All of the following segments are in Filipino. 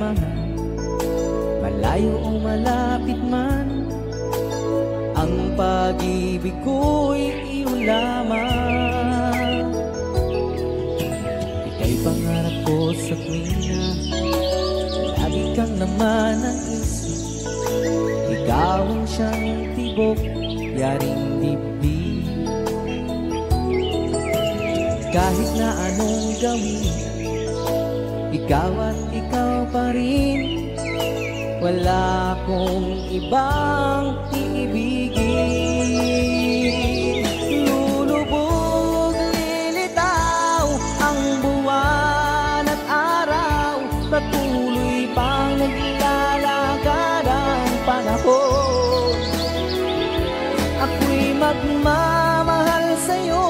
mahal, malayo o malapit man, ang pag-ibig ko'y iyo lamang. Ika'y pangarap ko sa tuwing na lagi kang naman ang isip. Ikaw ang siyang tibok, yaring dibdib. Kahit na anong gawin, ikaw at ikaw pa rin. Wala akong ibang iibigin. Lulubog, lilitaw ang buwan at araw, patuloy pang naglalakad ang panahon. Ako'y magmamahal sa'yo,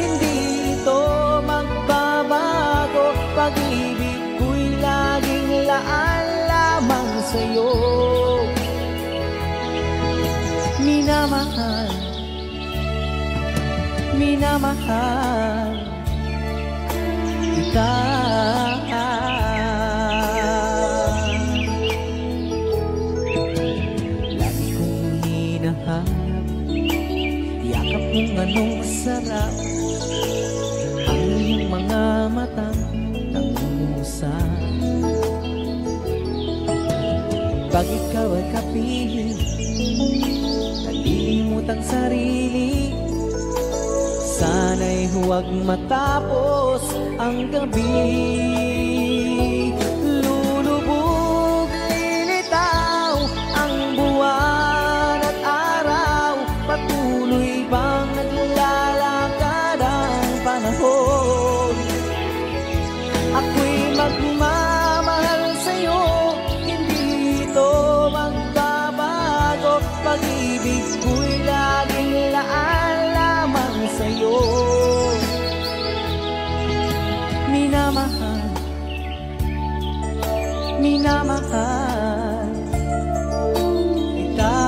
hindi ito magbabago. Pag-ibig ko'y laging laan lamang sa'yo. Minamahal, minamahal kita. Lagi kong hinahanap, yakap mong anong sarap, ang iyong mga matang nangungusap. Pag ikaw ay kapiling, nalilimot ang sarili, sana'y huwag matapos ang gabi. Lulubog, lilitaw ang buwan at araw, patuloy bang naglalakad ang panahon. Ako'y magmamahal sa'yo, hindi ito magbabago. Pag-ibig ko'y laging laan lamang sa'yo. Minamahal, minamahal kita.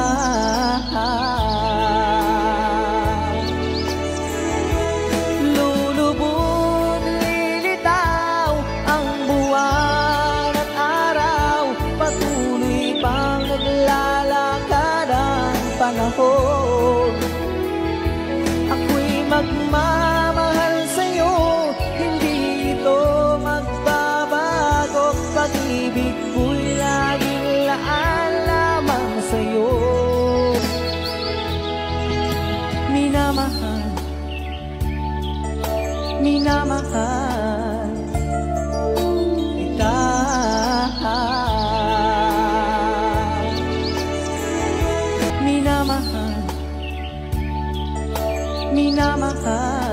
Lulubog, lilitaw ang buwan at araw, patuloy pang naglalakad ang panahon. Ako'y magmamahal sa'yo, hindi ito magbabago. Pag-ibig ko'y laging laan lamang sa'yo. Minamahal, minamahal kita. Minamahal, minamahal